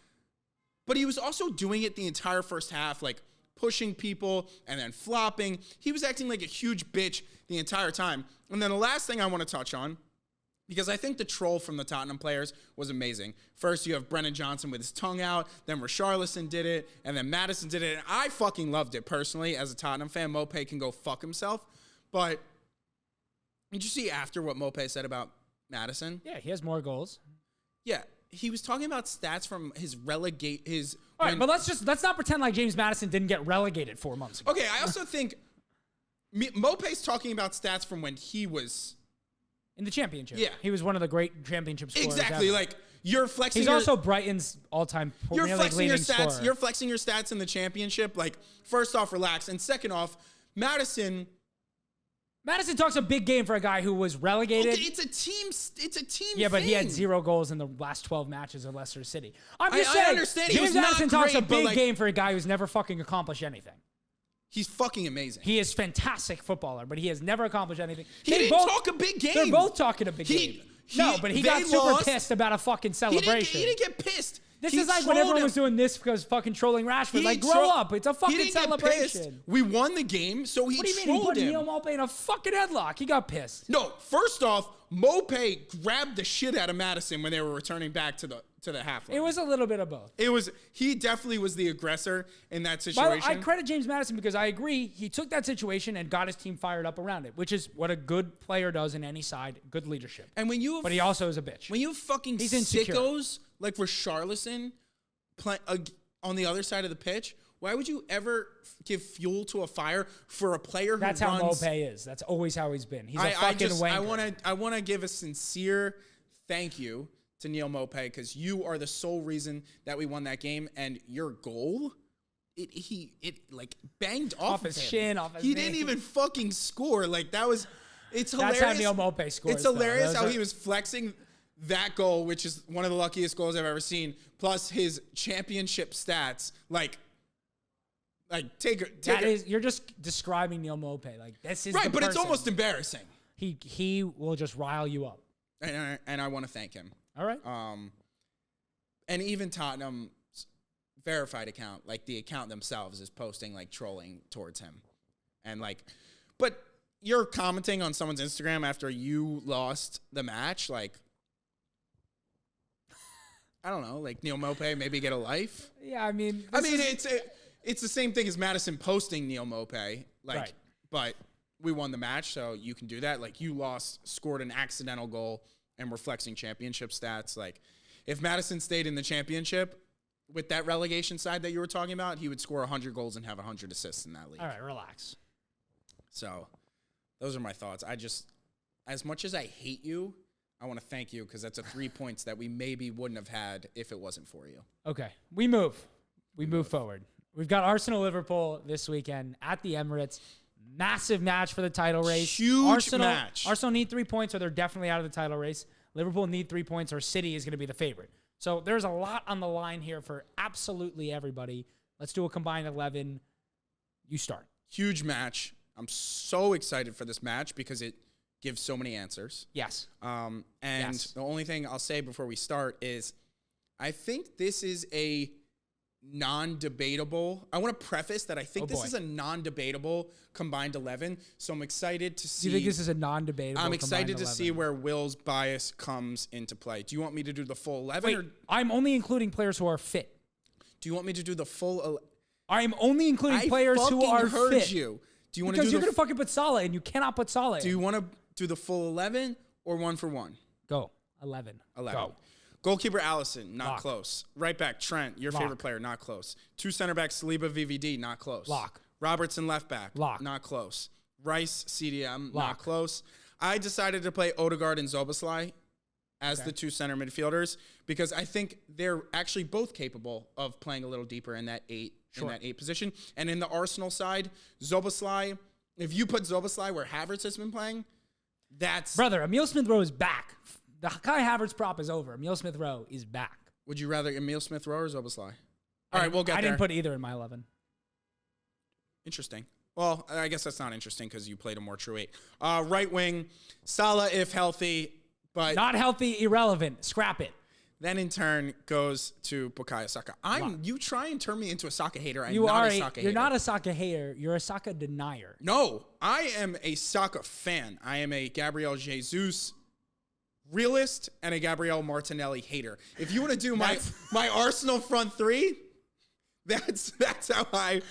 But he was also doing it the entire first half, like pushing people and then flopping. He was acting like a huge bitch the entire time. And then the last thing I want to touch on, because I think the troll from the Tottenham players was amazing. First, you have Brennan Johnson with his tongue out. Then Richarlison did it. And then Maddison did it. And I fucking loved it personally as a Tottenham fan. Mopé can go fuck himself. But did you see after what Mopé said about Maddison? Yeah, he has more goals. Yeah. He was talking about stats from his All right, but let's not pretend like James Madison didn't get relegated 4 months ago. Okay, I also think Mope's talking about stats from when he was in the championship. Yeah. He was one of the great championship scorers. Exactly. Ever. Like, you're flexing. He's also Brighton's all-time Premier League leading stats. scorer. You're flexing your stats in the championship. Like, first off, relax, and second off, Madison talks a big game for a guy who was relegated. Okay, it's a team. Yeah, but thing. he had 0 goals in the last 12 matches of Leicester City. I'm just I saying. understand. James Madison talks a great, but, big like, game for a guy who's never fucking accomplished anything. He's fucking amazing. He is fantastic footballer, but he has never accomplished anything. He didn't talk a big game. They're both talking a big game. No, but he got super pissed about a fucking celebration. He didn't get pissed. This is like when everyone was doing this because fucking trolling Rashford. Like, grow up. It's a fucking celebration. We won the game, so he What do you mean? He trolled put him. Neil Mope in a fucking headlock. He got pissed. No, first off, Mope grabbed the shit out of Madison when they were returning back to the half line. It was a little bit of both. He definitely was the aggressor in that But situation. I credit James Madison because I agree he took that situation and got his team fired up around it, which is what a good player does in any side. Good leadership. And but he also is a bitch. When you have fucking He's insecure. sickos like Richarlison on the other side of the pitch, why would you ever give fuel to a fire for a player who That's runs? how Mope is. That's always how he's been. He's a fucking wanker. I want to give a sincere thank you to Neil Mope because you are the sole reason that we won that game, and your goal, it like banged off his him. shin, off his He knee. didn't even fucking score. Like that was, it's hilarious. That's how Neil Mope scores. It's hilarious though. how he was flexing that goal, which is one of the luckiest goals I've ever seen, plus his championship stats. Like you're just describing Neil Mope. Like this is right, the but it's person. almost embarrassing. He will just rile you up. And I want to thank him. All right. And even Tottenham's verified account, like the account themselves, is posting like trolling towards him, and like, but you're commenting on someone's Instagram after you lost the match, like. I don't know, like Neil Mope, maybe get a life. Yeah, I mean, it's the same thing as Madison posting Neil Mope, like, right. But we won the match, so you can do that. Like you scored an accidental goal, and we're flexing championship stats. Like if Madison stayed in the championship with that relegation side that you were talking about, he would score 100 goals and have 100 assists in that league. All right, relax. So those are my thoughts. As much as I hate you, I want to thank you because that's 3 points that we maybe wouldn't have had if it wasn't for you. Okay, we move. We move forward. We've got Arsenal-Liverpool this weekend at the Emirates. Massive match for the title race. Huge match. Arsenal need 3 points or they're definitely out of the title race. Liverpool need 3 points or City is going to be the favorite. So there's a lot on the line here for absolutely everybody. Let's do a combined 11. You start. Huge match. I'm so excited for this match because it gives so many answers. Yes. The only thing I'll say before we start is I think this is a non-debatable. I want to preface that I think this is a non-debatable combined 11. So I'm excited to see. Do you think this is a non-debatable? I'm excited to 11? see where Will's bias comes into play. Do you want me to do the full 11? Wait, or I'm only including players who are fit. do you want me to do the full? I'm only including players who are heard fit. you. Do you want to Because do you're going to fucking put Salah in. You cannot put Salah in. Do you want to do the full 11 or 1 for 1? Go. 11. 11. Go. Goalkeeper Allison, not Lock. close. Right back Trent, your Lock. favorite player, not close. 2 center backs Saliba VVD, not close. Lock. Robertson left back, Lock. not close. Rice CDM, not Lock. close. I decided to play Odegaard and Zoboslai as the 2 center midfielders because I think they're actually both capable of playing a little deeper in that 8 position. And in the Arsenal side, Zoboslai, if you put Zoboslai where Havertz has been playing, that's Brother, Emile Smith-Rowe is back. The Kai Havertz prop is over. Emile Smith-Rowe is back. Would you rather Emile Smith-Rowe or Zoboslai? All right, we'll get there. I didn't put either in my 11. Interesting. Well, I guess that's not interesting because you played a more true 8. Right wing, Salah if healthy, but Not healthy, irrelevant. Scrap it. then in turn goes to Bukayo Saka. You try and turn me into a Saka hater. I'm You're not a Saka hater. not a Saka hater. You're a Saka denier. No, I am a Saka fan. I am a Gabriel Jesus realist and a Gabriel Martinelli hater. If you want to do my Arsenal front 3, that's how I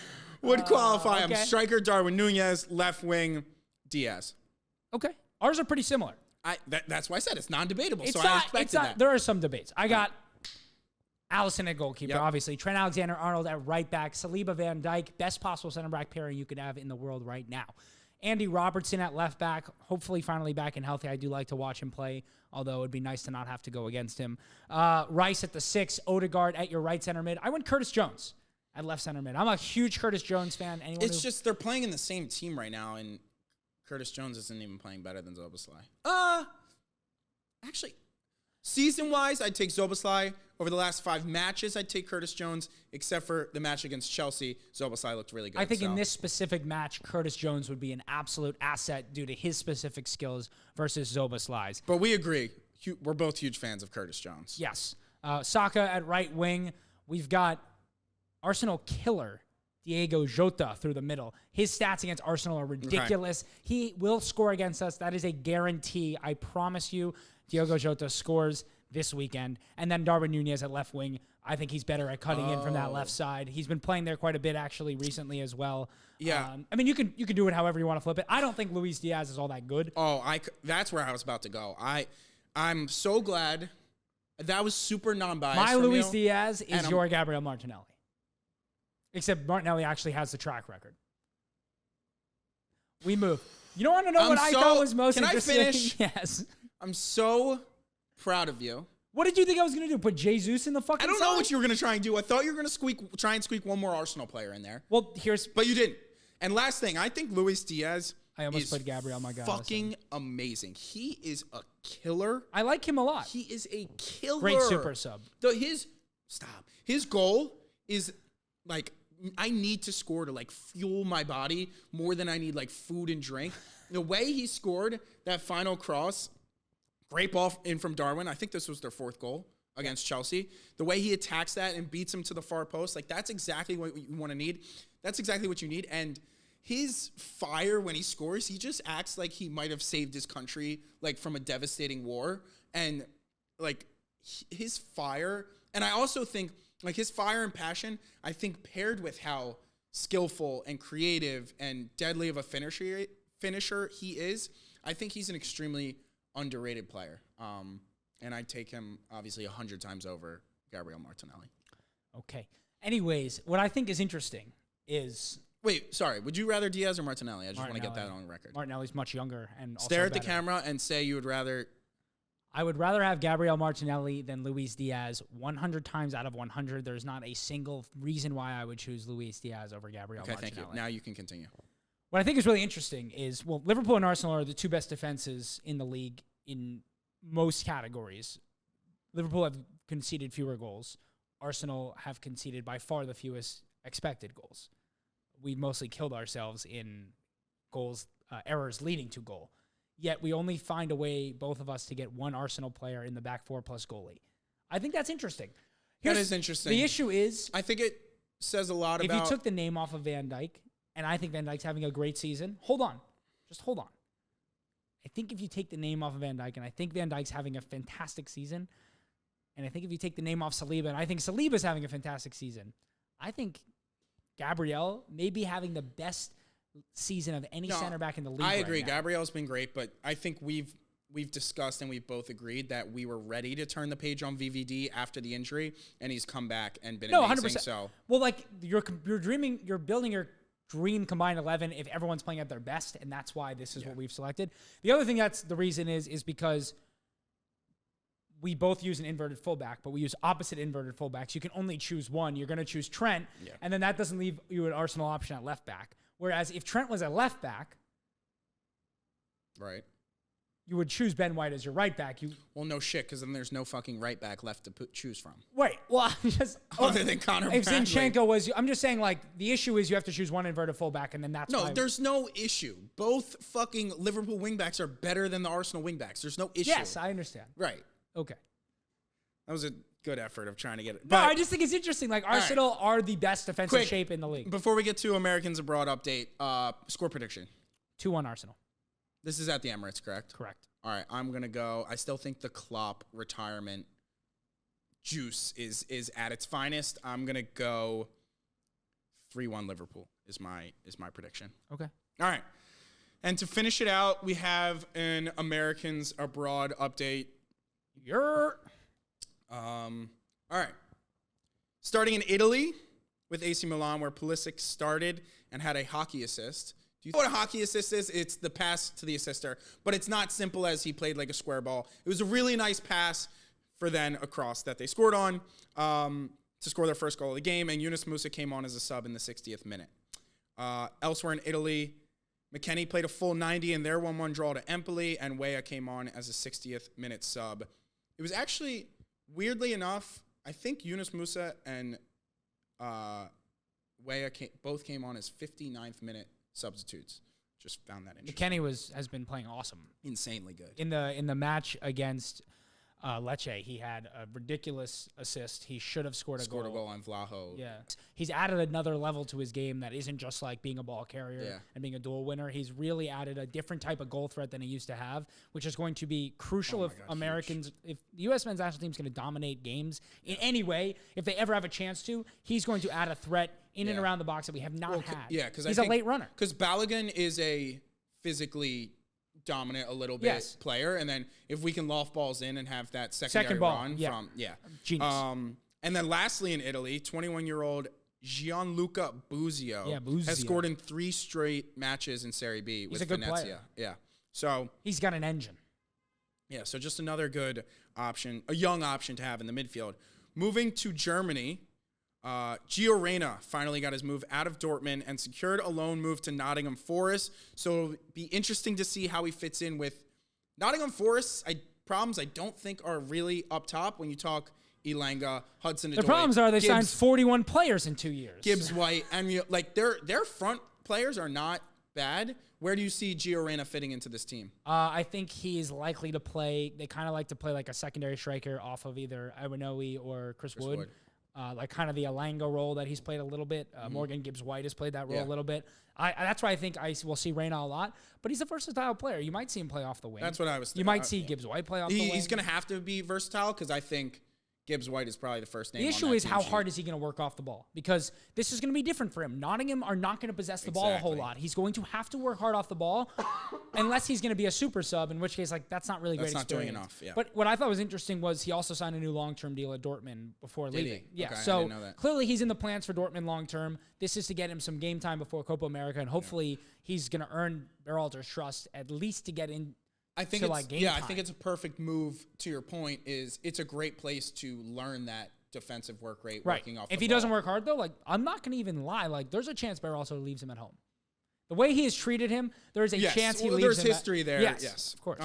would qualify. okay. I'm striker Darwin Nunez, left wing Diaz. Okay. Ours are pretty similar. That's why I said it's non-debatable. It's so not, I expected that. There are some debates. I got Allison at goalkeeper, Yep. obviously. Trent Alexander-Arnold at right back. Saliba Van Dijk, best possible center back pairing you could have in the world right now. Andy Robertson at left back, hopefully finally back and healthy. I do like to watch him play, although it would be nice to not have to go against him. Rice at the 6, Odegaard at your right center mid. I went Curtis Jones at left center mid. I'm a huge Curtis Jones fan. It's just they're playing in the same team right now, and Curtis Jones isn't even playing better than Zoboslai. Actually, season-wise, I'd take Zoboslai. Over the last 5 matches, I'd take Curtis Jones, except for the match against Chelsea. Zoboslai looked really good. I think in this specific match, Curtis Jones would be an absolute asset due to his specific skills versus Zoboslai's. But we agree. We're both huge fans of Curtis Jones. Yes. Saka at right wing. We've got Arsenal killer Diego Jota through the middle. His stats against Arsenal are ridiculous. Okay. He will score against us. That is a guarantee. I promise you, Diego Jota scores this weekend. And then Darwin Nunez at left wing. I think he's better at cutting in from that left side. He's been playing there quite a bit, actually, recently as well. Yeah. I mean, you can do it however you want to flip it. I don't think Luis Diaz is all that good. That's where I was about to go. I'm so glad. That was super non-biased. My Luis Diaz is your Gabriel Martinelli. Except Martinelli actually has the track record. We move. You don't want to know what I thought was most interesting? Can I finish? Yes. I'm so proud of you. What did you think I was going to do? Put Jesus in the fucking I don't know what you were going to try and do. I thought you were going to try and squeak one more Arsenal player in there. Well, But you didn't. And last thing, I think Luis Diaz I almost put Gabriel, my God. Fucking amazing. He is a killer. I like him a lot. He is a killer. Great super sub. His goal is like, I need to score to like fuel my body more than I need like food and drink. The way he scored that final cross, great ball in from Darwin. I think this was their 4th goal against Chelsea. The way he attacks that and beats him to the far post, like that's exactly what you want to need. That's exactly what you need. And his fire when he scores, he just acts like he might have saved his country like from a devastating war. And like his fire, and I also think like his fire and passion, I think paired with how skillful and creative and deadly of a finisher he is, I think he's an extremely underrated player. And I'd take him obviously 100 times over Gabriel Martinelli. Okay. Anyways, what I think is interesting is... Wait, sorry. Would you rather Diaz or Martinelli? I just want to get that on record. Martinelli's much younger and also Stare at better. the camera and say you would rather... I would rather have Gabriel Martinelli than Luis Diaz 100 times out of 100. There's not a single reason why I would choose Luis Diaz over Gabriel Martinelli. Okay, thank you. Now you can continue. What I think is really interesting is, well, Liverpool and Arsenal are the 2 best defenses in the league in most categories. Liverpool have conceded fewer goals. Arsenal have conceded by far the fewest expected goals. We mostly killed ourselves in goals, errors leading to goal. Yet we only find a way, both of us, to get one Arsenal player in the back 4 plus goalie. I think that's interesting. That is interesting. The issue is... I think it says a lot about... If you took the name off of Van Dijk, and I think Van Dijk's having a great season, hold on. Just hold on. I think if you take the name off of Van Dijk, and I think Van Dijk's having a fantastic season, and I think if you take the name off Saliba, and I think Saliba's having a fantastic season, I think Gabriel may be having the best season of any center back in the league. I agree. Right now. Gabriel's been great, but I think we've discussed and we've both agreed that we were ready to turn the page on VVD after the injury, and he's come back and been amazing. 100%. So, well, like you're building your dream combined 11 if everyone's playing at their best, and that's why this is what we've selected. The other thing that's the reason is because we both use an inverted fullback, but we use opposite inverted fullbacks. You can only choose one. You're going to choose Trent, and then that doesn't leave you an Arsenal option at left back. Whereas if Trent was a left back, right, you would choose Ben White as your right back. Well, no shit, because then there's no fucking right back left to choose from. Wait, well, I'm just other than Connor. If Zinchenko was, I'm just saying, like the issue is you have to choose one inverted fullback, and then that's no. There's no issue. Both fucking Liverpool wingbacks are better than the Arsenal wingbacks. There's no issue. Yes, I understand. Right. Okay. That was a good effort of trying to get it. But, no, I just think it's interesting. Like Arsenal are the best defensive shape in the league. Before we get to Americans Abroad update, score prediction. 2-1 Arsenal. This is at the Emirates, correct? Correct. All right, I'm going to go. I still think the Klopp retirement juice is at its finest. I'm going to go 3-1 Liverpool is my prediction. Okay. All right. And to finish it out, we have an Americans Abroad update. All right. Starting in Italy with AC Milan, where Pulisic started and had a hockey assist. Do you know what a hockey assist is? It's the pass to the assister, but it's not simple as he played like a square ball. It was a really nice pass for then a cross that they scored on to score their first goal of the game, and Yunus Musah came on as a sub in the 60th minute. Elsewhere in Italy, McKennie played a full 90 in their 1-1 draw to Empoli, and Weah came on as a 60th minute sub. It was actually, weirdly enough, I think Yunus Musah and Weah both came on as 59th minute substitutes. Just found that interesting. McKennie has been playing awesome. Insanely good. In the match against Lecce, he had a ridiculous assist. He should have scored a goal on Vlaho. Yeah. He's added another level to his game that isn't just like being a ball carrier and being a duel winner. He's really added a different type of goal threat than he used to have, which is going to be crucial if the U.S. men's national team is going to dominate games in any way. If they ever have a chance to, he's going to add a threat in and around the box that we have not had. Yeah, because he's a late runner. Because Balogun is a physically dominant a little bit player, and then if we can loft balls in and have that secondary run from genius. And then lastly in Italy, 21-year-old Gianluca Buzio has scored in 3 straight matches in Serie B with Venezia. Yeah. So he's got an engine. Yeah, so just another good option, a young option to have in the midfield. Moving to Germany, Gio Reyna finally got his move out of Dortmund and secured a loan move to Nottingham Forest. So it'll be interesting to see how he fits in with Nottingham Forest's problems I don't think are really up top when you talk Elanga, Hudson-Odoi. The problems are they signed 41 players in 2 years. Gibbs White, and like their front players are not bad. Where do you see Gio Reyna fitting into this team? I think he's likely to play. They kind of like to play like a secondary striker off of either Iwanoe or Chris Wood. Like kind of the Elanga role that he's played a little bit. Morgan Gibbs-White has played that role a little bit. That's why I think I will see Reyna a lot. But he's a versatile player. You might see him play off the wing. That's what I was thinking. You might see Gibbs-White play off the wing. He's going to have to be versatile because I think Gibbs-White is probably the first name. The issue is how hard is he going to work off the ball? Because this is going to be different for him. Nottingham are not going to possess the ball a whole lot. He's going to have to work hard off the ball unless he's going to be a super sub, in which case, like, that's not really great experience. That's not doing enough, yeah. But what I thought was interesting was he also signed a new long-term deal at Dortmund before leaving. Yeah, okay, so I didn't know that. Clearly he's in the plans for Dortmund long-term. This is to get him some game time before Copa America, and hopefully he's going to earn Berhalter's trust at least to get in. I think I think it's a perfect move. To your point, is it's a great place to learn that defensive work rate working off. If the he ball. doesn't work hard though, like I'm not going to even lie, like there's a chance Berhalter leaves him at home. The way he has treated him, there is a chance he leaves him. There's history there. Yes, of course.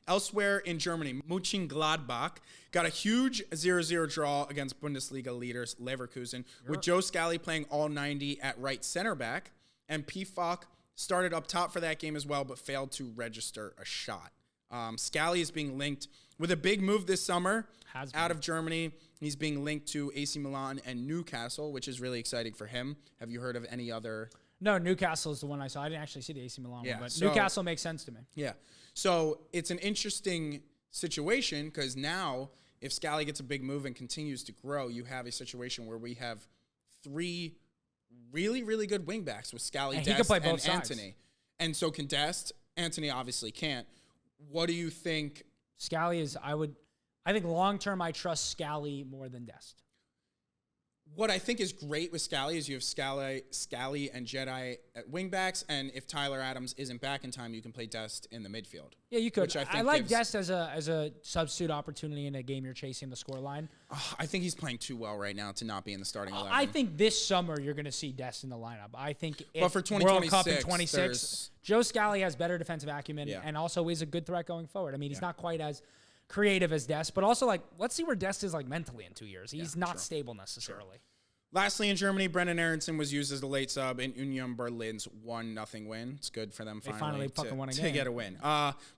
Elsewhere in Germany, Mönchengladbach got a huge 0-0 draw against Bundesliga leaders Leverkusen, with Joe Scally playing all 90 at right center back, and Pifak started up top for that game as well, but failed to register a shot. Scally is being linked with a big move this summer out of Germany. He's being linked to AC Milan and Newcastle, which is really exciting for him. Have you heard of any other? No, Newcastle is the one I saw. I didn't actually see the AC Milan one, but Newcastle makes sense to me. Yeah. So it's an interesting situation because now if Scally gets a big move and continues to grow, you have a situation where we have 3 really, really good wingbacks with Scally, Dest, and Antony. And so can Dest. Antony obviously can't. What do you think? Scally is, I think long-term I trust Scally more than Dest. What I think is great with Scally is you have Scally and Jedi at wingbacks, and if Tyler Adams isn't back in time, you can play Dest in the midfield. Yeah, you could. I like Dest as a substitute opportunity in a game you're chasing the scoreline. I think he's playing too well right now to not be in the starting 11. I think this summer you're going to see Dest in the lineup. I think but for 2026, World Cup in 26, Joe Scally has better defensive acumen and also is a good threat going forward. I mean, he's not quite as creative as Dest, but also like let's see where Dest is like mentally in 2 years. He's not stable necessarily. Lastly, in Germany, Brendan Aronson was used as the late sub in Union Berlin's 1-0 win. It's good for them finally to get a win.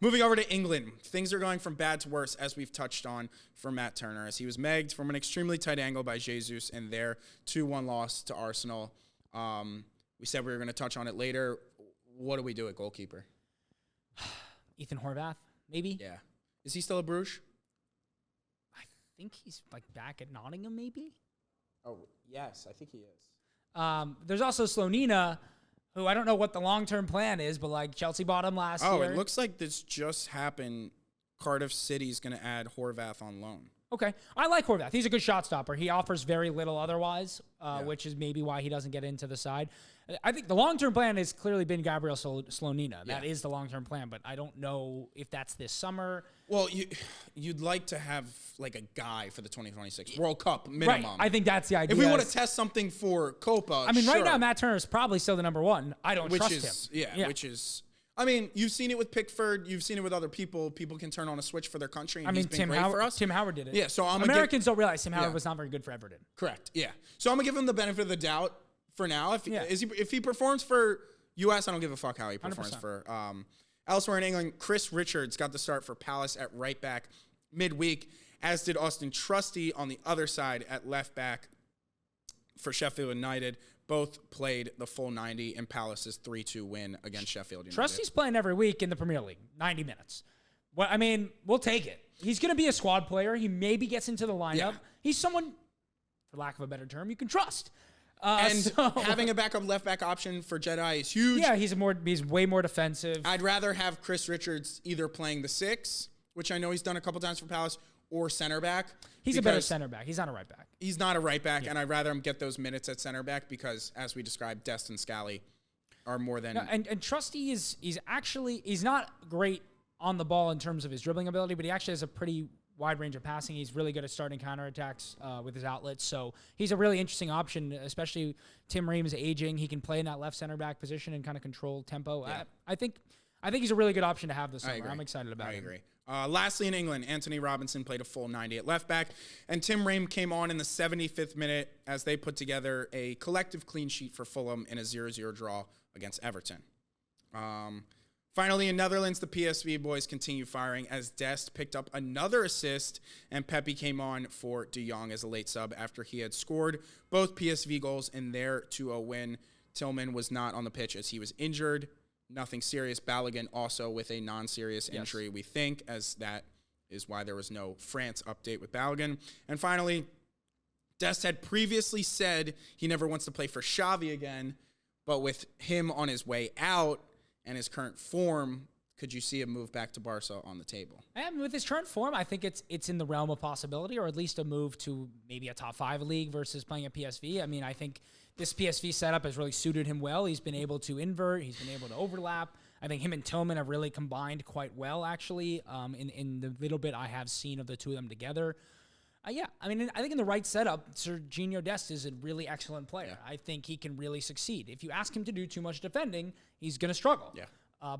Moving over to England, things are going from bad to worse, as we've touched on for Matt Turner, as he was megged from an extremely tight angle by Jesus in their 2-1 loss to Arsenal. We said we were going to touch on it later. What do we do at goalkeeper? Ethan Horvath, maybe? Yeah. Is he still at Bruges? I think he's like back at Nottingham, maybe? Oh, yes, I think he is. There's also Slonina, who I don't know what the long-term plan is, but like Chelsea bought him last year. Oh, it looks like this just happened. Cardiff City's going to add Horvath on loan. Okay. I like Horvath. He's a good shot stopper. He offers very little otherwise, which is maybe why he doesn't get into the side. I think the long-term plan has clearly been Gabriel Slonina. That Yeah. is the long-term plan, but I don't know if that's this summer. Well, you'd like to have like a guy for the 2026 World Cup minimum. Right. I think that's the idea. If we want to test something for Copa, I mean, sure. right now, Matt Turner is probably still the number one. I don't trust him. Yeah, which is... I mean, you've seen it with Pickford. You've seen it with other people. People can turn on a switch for their country, and he's been great for us. Tim Howard did it. Yeah, so Americans don't realize Tim Howard was not very good for Everton. Correct, yeah. So I'm going to give him the benefit of the doubt for now. If he performs for U.S., I don't give a fuck how he performs 100%. for elsewhere in England. Chris Richards got the start for Palace at right back midweek, as did Austin Trusty on the other side at left back for Sheffield United. Both played the full 90 in Palace's 3-2 win against Sheffield United. Trusty's playing every week in the Premier League, 90 minutes. Well, I mean, we'll take it. He's going to be a squad player. He maybe gets into the lineup. Yeah. He's someone, for lack of a better term, you can trust. And having a backup left back option for Jedi is huge. Yeah, he's way more defensive. I'd rather have Chris Richards either playing the 6, which I know he's done a couple times for Palace, or center back. He's a better center back. He's not a right back. He's not a right back, and I'd rather him get those minutes at center back because, as we described, Dest and Scally are more than... No, and Trusty he's not great on the ball in terms of his dribbling ability, but he actually has a pretty wide range of passing. He's really good at starting counterattacks with his outlets. So he's a really interesting option, especially Tim Ream's aging. He can play in that left center back position and kind of control tempo. Yeah. I think he's a really good option to have this summer. agree. I'm excited about it. I agree. Lastly, in England, Anthony Robinson played a full 90 at left back, and Tim Ream came on in the 75th minute as they put together a collective clean sheet for Fulham in a 0-0 draw against Everton. Finally, in Netherlands, the PSV boys continue firing as Dest picked up another assist, and Pepe came on for De Jong as a late sub after he had scored both PSV goals in their 2-0 win. Tillman was not on the pitch as he was injured. Nothing serious. Balogun also with a non-serious injury, we think, as that is why there was no France update with Balogun. And finally, Dest had previously said he never wants to play for Xavi again, but with him on his way out and his current form, could you see a move back to Barca on the table? And with his current form, I think it's in the realm of possibility, or at least a move to maybe a top 5 league versus playing at PSV. I mean, I think this PSV setup has really suited him well. He's been able to invert. He's been able to overlap. I think him and Tillman have really combined quite well, actually, in the little bit I have seen of the two of them together. I mean, I think in the right setup, Serginho Dest is a really excellent player. Yeah. I think he can really succeed. If you ask him to do too much defending, he's going to struggle. Yeah.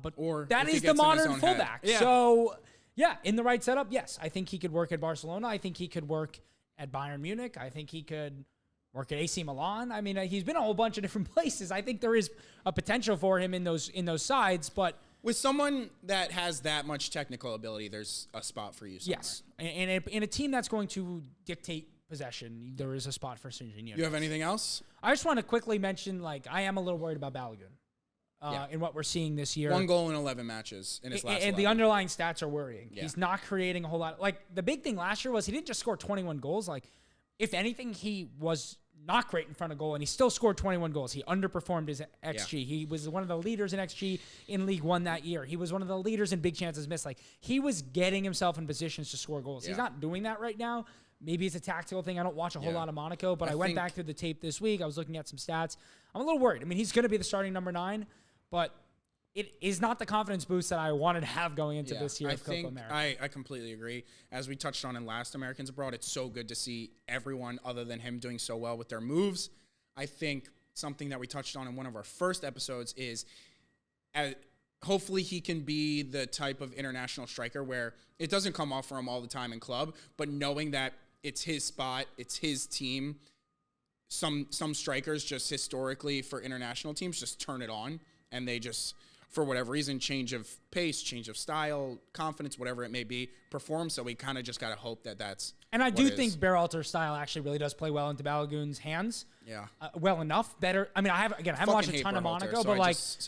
But or that is the modern fullback. Yeah. So, yeah, in the right setup, yes. I think he could work at Barcelona. I think he could work at Bayern Munich. I think he could work at AC Milan. I mean, he's been a whole bunch of different places. I think there is a potential for him in those sides, but with someone that has that much technical ability, there's a spot for you somewhere. Yes. And in a team that's going to dictate possession, there is a spot for Serginho. You have anything else? I just want to quickly mention, I am a little worried about Balogun. In what we're seeing this year. 1 goal in 11 matches in his last 11. And the underlying stats are worrying. Yeah. He's not creating a whole lot. The big thing last year was he didn't just score 21 goals. If anything, he was not great in front of goal, and he still scored 21 goals. He underperformed his XG. Yeah. He was one of the leaders in XG in League One that year. He was one of the leaders in big chances missed. He was getting himself in positions to score goals. Yeah. He's not doing that right now. Maybe it's a tactical thing. I don't watch a whole lot of Monaco, but I went back through the tape this week. I was looking at some stats. I'm a little worried. I mean, he's going to be the starting number 9, but it is not the confidence boost that I wanted to have going into this year of Copa America. I completely agree. As we touched on in last Americans Abroad, it's so good to see everyone other than him doing so well with their moves. I think something that we touched on in one of our first episodes is hopefully he can be the type of international striker where it doesn't come off for him all the time in club, but knowing that it's his spot, it's his team. Some strikers just historically for international teams just turn it on, and they just, for whatever reason, change of pace, change of style, confidence, whatever it may be, perform. So we kind of just got to hope that that's. And I do think Berhalter's style actually really does play well into Balogun's hands. Yeah. Well enough. Better. I mean, I haven't watched a ton of Monaco, but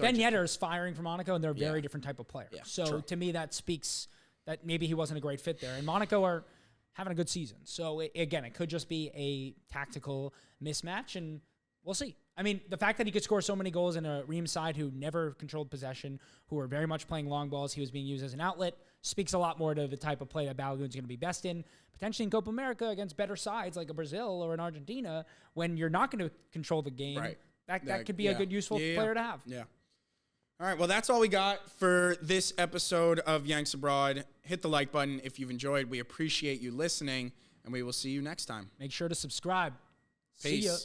Ben Yedder is firing for Monaco, and they're a very different type of player. Yeah, so to me, that speaks that maybe he wasn't a great fit there. And Monaco are having a good season. So again, it could just be a tactical mismatch, and we'll see. I mean, the fact that he could score so many goals in a Ream side who never controlled possession, who were very much playing long balls, he was being used as an outlet, speaks a lot more to the type of play that Balogun's going to be best in. Potentially in Copa America against better sides like a Brazil or an Argentina, when you're not going to control the game. Right. that could be a good, useful player to have. Yeah. All right, well, that's all we got for this episode of Yanks Abroad. Hit the like button if you've enjoyed. We appreciate you listening, and we will see you next time. Make sure to subscribe. Peace. See ya.